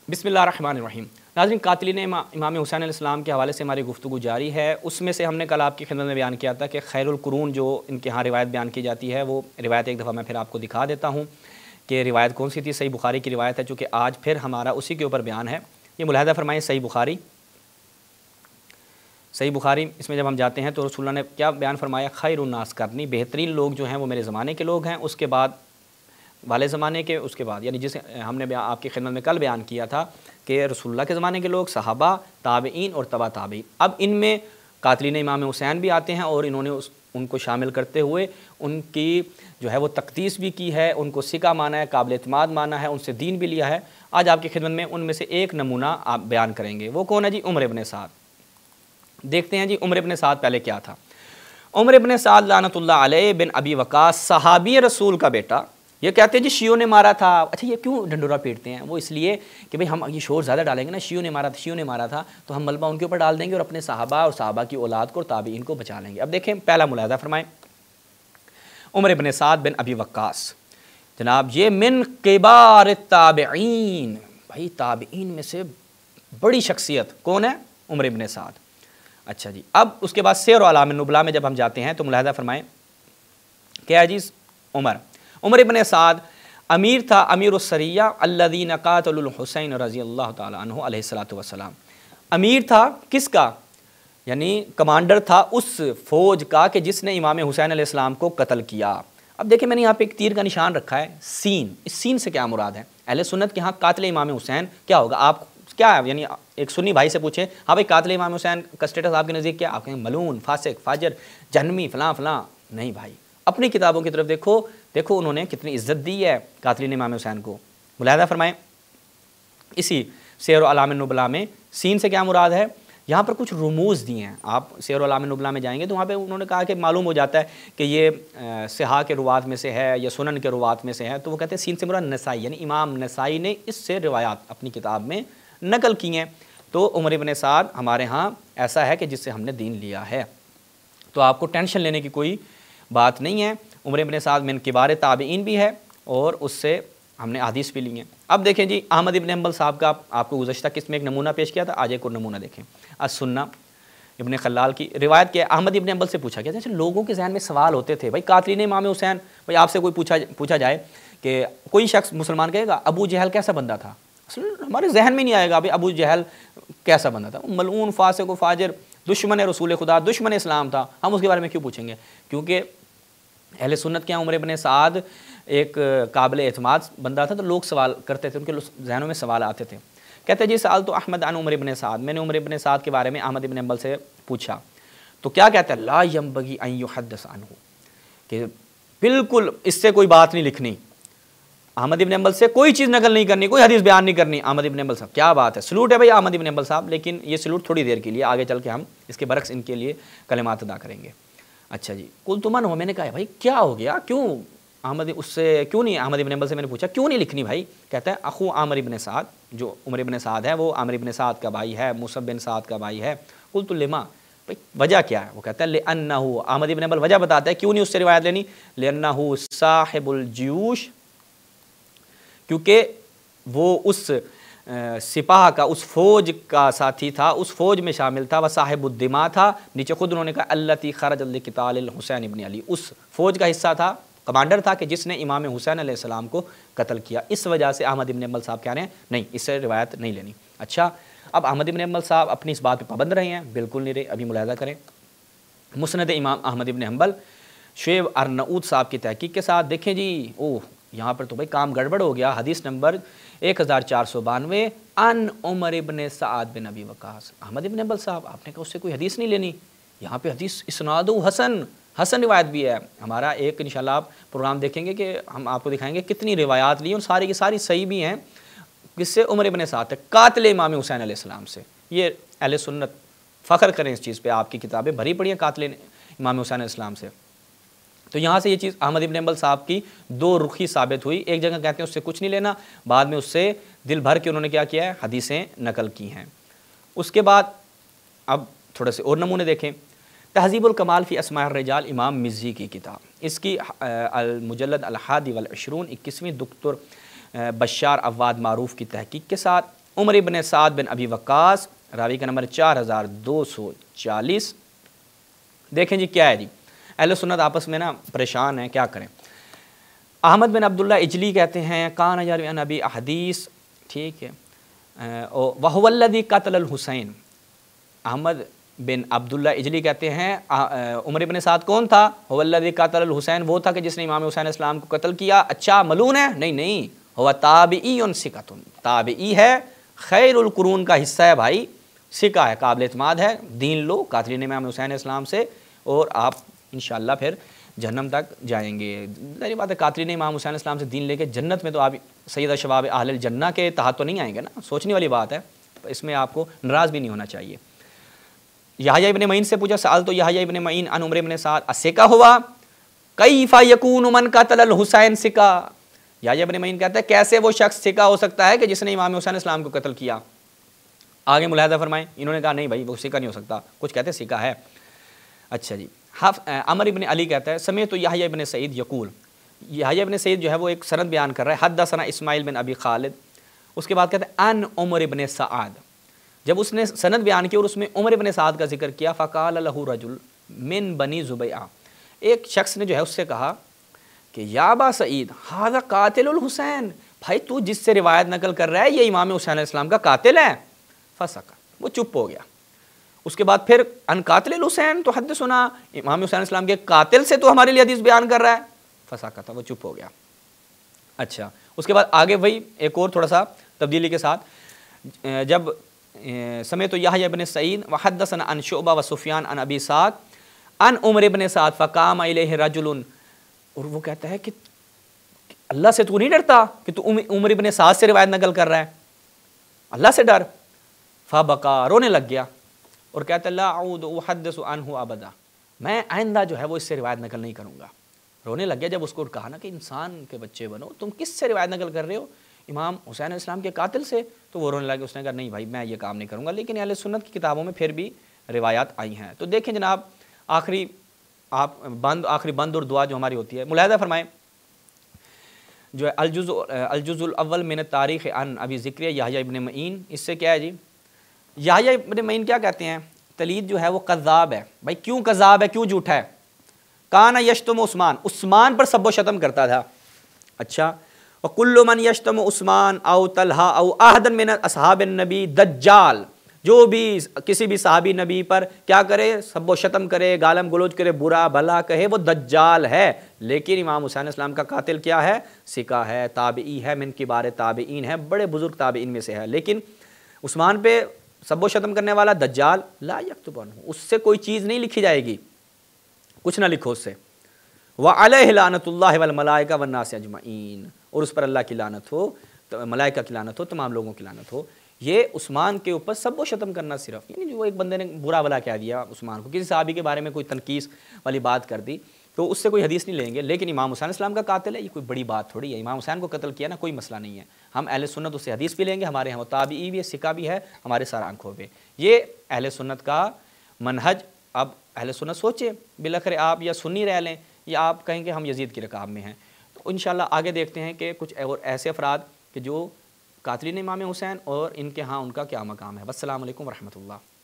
بسم اللہ الرحمن الرحیم۔ ناظرین، قاتلین امام حسین علیہ السلام کے حوالے سے ہماری گفتگو جاری ہے۔ اس میں سے ہم نے کل آپ کی خدمت میں بیان کیا تھا کہ خیر القرون جو ان کے ہاں روایت بیان کی جاتی ہے، وہ روایت ایک دفعہ میں پھر آپ کو دکھا دیتا ہوں کہ روایت کون سی تھی۔ صحیح بخاری کی روایت ہے، چونکہ آج پھر ہمارا اسی کے اوپر بیان ہے۔ یہ ملاحظہ فرمائیں، صحیح بخاری اس میں جب ہم جاتے ہیں تو رسول اللہ نے کیا بیان فرمایا؟ خیر الناس قرنی، بہترین لوگ جو ہیں وہ میرے زمانے کے لوگ ہیں، اس کے بعد والے زمانے کے، اس کے بعد یعنی جسے ہم نے آپ کی خدمت میں کل بیان کیا تھا کہ رسول اللہ کے زمانے کے لوگ، صحابہ، تابعین اور تبع تابعین۔ اب ان میں قاتلین امام حسین بھی آتے ہیں اور انہوں نے ان کو شامل کرتے ہوئے ان کی جو ہے وہ تقدیس بھی کی ہے، ان کو ثقہ مانا ہے، قابل اعتماد مانا ہے، ان سے دین بھی لیا ہے۔ آج آپ کی خدمت میں ان میں سے ایک نمونہ آپ بیان کریں گے۔ وہ کون ہے جی؟ عمر ابن سعد۔ دیکھتے ہیں جی عمر ابن سعد پہلے کیا تھا۔ عمر ابن سعد لعنت اللہ علیہ بن ابی وقاص، صحابی رسول کا بیٹا۔ یہ کہتے ہیں جی شیعوں نے مارا تھا۔ اچھا، یہ کیوں ڈنڈورا پیٹتے ہیں؟ وہ اس لیے کہ بھئی ہم یہ شور زیادہ ڈالیں گے نا، شیعوں نے مارا تھا تو ہم ملبہ ان کے اوپر ڈال دیں گے اور اپنے صحابہ اور صحابہ کی اولاد کو اور تابعین کو بچا لیں گے۔ اب دیکھیں پہلا ملاحظہ فرمائیں، عمر ابن سعد بن ابی وقاص جناب، یہ من کبار التابعین، بھائی تابعین میں سے بڑی شخصیت کون ہے؟ عمر ابن سعد۔ اچھا جی، اب اس کے بعد سیر اعلام النبلاء میں جب ہم جاتے ہیں تو ملاحظہ فرمائیں کیا ہے جی؟ عمر ابن سعد امیر تھا، امیر السریہ الذین قاتلوا الحسین رضی اللہ تعالی عنہ علیہ الصلوۃ والسلام۔ امیر تھا کس کا؟ یعنی کمانڈر تھا اس فوج کا کہ جس نے امام حسین علیہ السلام کو قتل کیا۔ اب دیکھیں میں نے یہاں پہ ایک تیر کا نشان رکھا ہے، سین۔ اس سین سے کیا مراد ہے؟ اہل سنت کے ہاں قاتل امام حسین کیا ہوگا؟ آپ کیا ہے؟ یعنی ایک سنی بھائی سے پوچھیں ہاں بھائی قاتل امام حسین کا اسٹیٹس آپ کے نزدیک کیا؟ آپ کہیں ملعون، فاسق، فاجر، جہنمی، فلاں فلاں۔ نہیں بھائی، اپنی کتابوں کی طرف دیکھو انہوں نے کتنی عزت دی ہے قاتلین امام حسین کو۔ ملاحظہ فرمائیں اسی سیر اعلام النبلاء میں سین سے کیا مراد ہے؟ یہاں پر کچھ رموز دیے ہیں۔ آپ سیر اعلام النبلاء میں جائیں گے تو وہاں پہ انہوں نے کہا کہ معلوم ہو جاتا ہے کہ یہ صحاح کے روات میں سے ہے یا سنن کے روات میں سے ہے، تو وہ کہتے ہیں سین سے مراد نسائی، یعنی امام نسائی نے اس سے روایات اپنی کتاب میں نقل کی ہیں۔ تو عمر ابن سعد ہمارے ہاں ایسا ہے کہ جس سے ہم نے دین لیا ہے، تو آپ کو ٹینشن لینے کی کوئی بات نہیں ہے۔ عمر ابن سعد من کبار تابعین بھی ہے اور اس سے ہم نے احادیث بھی لی ہیں۔ اب دیکھیں جی احمد ابن حنبل صاحب کا آپ کو گزشتہ قسط میں ایک نمونہ پیش کیا تھا، آج ایک اور نمونہ دیکھیں۔ السنہ ابن خلال کی روایت کے احمد ابن حنبل سے پوچھا گیا، جیسے لوگوں کے ذہن میں سوال ہوتے تھے بھائی قاتلین امام حسین، بھائی آپ سے کوئی پوچھا جائے کہ کوئی شخص مسلمان کہے گا ابو جہل کیسا بندہ تھا، ہمارے ذہن میں نہیں آئے گا بھائی ابو جہل کیسا بندہ تھا، ملعون، فاسق و فاجر، دشمن رسول خدا، دشمن اسلام تھا، ہم اس کے بارے میں کیوں پوچھیں گے؟ کیونکہ اہل سنت کے عمر ابن سعد ایک قابل اعتماد بندہ تھا، تو لوگ سوال کرتے تھے، ان کے ذہنوں میں سوال آتے تھے۔ کہتے ہیں جی سأل تو احمد عن عمر ابن سعد، میں نے عمر ابن سعد کے بارے میں احمد ابن حنبل سے پوچھا تو کیا کہتا ہے؟ لا ينبغي ان يحدث عنه، کہ بالکل اس سے کوئی بات نہیں لکھنی، احمد ابن حنبل سے کوئی چیز نقل نہیں کرنی، کوئی حدیث بیان نہیں کرنی۔ احمد ابن حنبل صاحب کیا بات ہے، سلوٹ ہے بھائی احمد ابن حنبل صاحب، لیکن یہ سلوٹ تھوڑی دیر کے لیے، آگے چل کے ہم اس کے برعکس ان کے لیے کلمات ادا کریں گے۔ اچھا جی، قلت من ہو، میں نے کہا بھائی کیا ہو گیا، کیوں احمد ابن حنبل سے میں نے پوچھا کیوں نہیں لکھنی بھائی؟ کہتا ہے اخو عامر ابن سعد، جو عمر ابن سعد ہے وہ عامر ابن سعد کا بھائی ہے، موسی بن سعد کا بھائی ہے۔ قلت لما، بھائی وجہ کیا ہے؟ وہ کہتا ہے لأنہ، احمد ابن حنبل وجہ بتاتا ہے کیوں نہیں اس سے روایت لینی، لأنہ صاحب الجیوش، کیونکہ وہ اس سپاہ کا، اس فوج کا ساتھی تھا، اس فوج میں شامل تھا، وہ صاحب الدماء تھا، نیچے خود انہوں نے کہا التی خرج لقتال الحسین ابن علی، اس فوج کا حصہ تھا، کمانڈر تھا کہ جس نے امام حسین علیہ السلام کو قتل کیا۔ اس وجہ سے احمد ابن حنبل صاحب کہہ رہے ہیں نہیں، اس سے روایت نہیں لینی۔ اچھا، اب احمد ابن حنبل صاحب اپنی اس بات پہ پابند رہے ہیں؟ بالکل نہیں رہے۔ ابھی ملاحظہ کریں مسند امام احمد ابن حنبل شعیب ارنؤوط صاحب کی تحقیق کے ساتھ، دیکھیں جی اوہ یہاں پر تو بھائی کام گڑبڑ ہو گیا، حدیث نمبر 1492 ان عمر ابن سعد بن ابی وقاص۔ احمد ابن حنبل صاحب آپ نے کہا اس سے کوئی حدیث نہیں لینی، یہاں پہ حدیث اسناد حسن روایت بھی ہے۔ ہمارا ایک انشاءاللہ آپ پروگرام دیکھیں گے کہ ہم آپ کو دکھائیں گے کتنی روایات لی اور ساری کی ساری صحیح بھی ہیں، کس سے؟ عمر ابن سعد تک، قاتل امام حسین علیہ السلام سے۔ یہ اہل سنت فخر کریں اس چیز پہ، آپ کی کتابیں بھری پڑی ہیں قاتل امام حسین علیہ السلام سے۔ تو یہاں سے یہ چیز احمد ابن حنبل صاحب کی دو رخی ثابت ہوئی، ایک جگہ کہتے ہیں اس سے کچھ نہیں لینا، بعد میں اس سے دل بھر کے انہوں نے کیا کیا ہے؟ حدیثیں نقل کی ہیں۔ اس کے بعد اب تھوڑے سے اور نمونے دیکھیں۔ تہذیب الکمال فی اسماء الرجال، امام مزی کی کتاب، اس کی المجلد الحادی والعشرون 21ویں دکتر بشار عواد معروف کی تحقیق کے ساتھ عمر ابن سعد بن ابی وقاص، راوی کا نمبر 4240۔ دیکھیں جی کیا ہے جی، اہل سنت آپس میں نا پریشان ہیں، کیا کریں۔ احمد بن عبداللہ اجلی کہتے ہیں کان یروی عن ابی احادیث، ٹھیک ہے، وہو الذی قتل الحسین۔ احمد بن عبداللہ اجلی کہتے ہیں عمر ابن سعد کون تھا؟ هو الذی قتل الحسین، وہ تھا کہ جس نے امام حسین علیہ السلام کو قتل کیا۔ اچھا ملعون ہے؟ نہیں، ہوا تابعی ثقۃ، تابعی ہے، خیر القرون کا حصہ ہے بھائی، ثقہ ہے، قابل اعتماد ہے، دین لو قاتلین امام حسین علیہ السلام سے اور آپ انشاءاللہ پھر جہنم تک جائیں گے۔ ظاہر بات ہے قاتلین امام حسین علیہ السلام سے دین لے کے جنت میں تو آپ سید شباب اہل الجنہ کے تحت تو نہیں آئیں گے نا، سوچنے والی بات ہے، اس میں آپ کو ناراض بھی نہیں ہونا چاہیے۔ یحییٰ ابن معین سے پوچھا، سألت یحییٰ ابن معین عن عمر ابن سعد الثقہ ہوا کیف یکون من قتل الحسین ثقہ۔ یحییٰ ابن معین کہتا ہے کیسے وہ شخص ثقہ ہو سکتا ہے کہ جس نے امام حسین علیہ السلام کو قتل کیا۔ آگے ملاحظہ فرمائیں، انہوں نے کہا نہیں بھائی وہ ثقہ نہیں ہو سکتا، کچھ کہتے ہیں ثقہ ہے۔ اچھا جی، عمر ابن علی کہتا ہے سمعت یحییٰ ابن سعید یقول، یحییٰ ابن سعید جو ہے وہ ایک سند بیان کر رہا ہے، حدثنا اسماعیل بن ابی خالد، اس کے بعد کہتا ہے ان عمر ابن سعد، جب اس نے سند بیان کی اور اس میں عمر ابن سعد کا ذکر کیا، فقال له رجل من بنی زبیعہ، ایک شخص نے جو ہے اس سے کہا کہ یا ابا سعید ھذا قاتل الحسین، بھائی تو جس سے روایت نقل کر رہا ہے یہ امام حسین علیہ السلام کا قاتل ہے۔ فسکت، وہ چپ ہو گیا۔ اس کے بعد پھر ان قاتل الحسین تو حد سنا، امام حسین علیہ السلام کے قاتل سے تو ہمارے لیے حدیث بیان کر رہا ہے۔ فسکت، وہ چپ ہو گیا۔ اچھا، اس کے بعد آگے وہی ایک اور تھوڑا سا تبدیلی کے ساتھ، جب سمعت یحییٰ ابن سعید وحدثنا عن شعبہ وسفیان عن ابی سعد عن عمر ابن سعد فقام الیہ رجل، اور وہ کہتا ہے کہ اللہ سے تو نہیں ڈرتا کہ تو عمر ابن سعد سے روایت نقل کر رہا ہے، اللہ سے ڈر۔ فبکا، رونے لگ گیا اور کہتا لا اعود احدث عنہ ابدا، میں آئندہ جو ہے وہ اس سے روایت نقل نہیں کروں گا۔ رونے لگ گیا جب اس کو کہا نا کہ انسان کے بچے بنو، تم کس سے روایت نقل کر رہے ہو؟ امام حسین علیہ السلام کے قاتل سے۔ تو وہ رونے لگے، اس نے کہا نہیں بھائی میں یہ کام نہیں کروں گا، لیکن اہل سنت کی کتابوں میں پھر بھی روایات آئی ہیں۔ تو دیکھیں جناب، آخری بند اور دعا جو ہماری ہوتی ہے، ملاحظہ فرمائیں جو ہے الجزء الاول من التاریخ عن ابی ذکر یحییٰ ابن معین، اس سے کیا ہے جی، یحییٰ ابن معین کیا کہتے ہیں، تلید جو ہے وہ کذاب ہے۔ بھائی کیوں کذاب ہے، کیوں جھوٹا ہے؟ کانا یشتم عثمان پر سب و شتم کرتا تھا۔ اچھا، وَكُلُّ مَنْ يَشْتَمُ عثمان او طلحہ او احد من اصحاب النبی دجال، جو بھی کسی بھی صحابی نبی پر کیا کرے، سب و شتم کرے، گالم گلوچ کرے، برا بھلا کہے، وہ دجال ہے۔ لیکن امام حسین علیہ السلام کا قاتل کیا ہے؟ ثقہ ہے، تابعی ہے، من کبار تابعین ہے، بڑے بزرگ تابعین میں سے ہے۔ لیکن عثمان پہ سب و شتم کرنے والا دجال لا یکتب عنہ، اس سے کوئی چیز نہیں لکھی جائے گی، کچھ نہ لکھو اس سے۔ وعلیہ لعنۃ اللہ والملائکہ والناس اجمعین، اور اس پر اللہ کی لعنت ہو، ملائکہ کی لعنت ہو، تمام لوگوں کی لعنت ہو۔ یہ عثمان کے اوپر سب و شتم کرنا صرف، یعنی جو ایک بندے نے برا بھلا کہہ دیا عثمان کو، کسی صحابی کے بارے میں کوئی تنقیص والی بات کر دی، تو اس سے کوئی حدیث نہیں لیں گے۔ لیکن امام حسین علیہ السلام کا قاتل ہے، یہ کوئی بڑی بات تھوڑی ہے، امام حسین کو قتل کیا نا، کوئی مسئلہ نہیں ہے، ہم اہل سنت اس سے حدیث بھی لیں گے، ہمارے ہاں وہ تابعی بھی ہے، ثقہ بھی ہے، ہمارے سارے آنکھوں پہ۔ یہ اہل سنت کا منہج۔ اب اہل سنت سوچے، بالآخر آپ یا سنی رہ لیں یا آپ کہیں کہ ہم یزید کی رکاب میں ہیں۔ تو انشاءاللہ آگے دیکھتے ہیں کہ کچھ اور ایسے افراد کہ جو قاتلین امام حسین اور ان کے ہاں ان کا کیا مقام ہے۔ والسلام علیکم ورحمۃ اللہ۔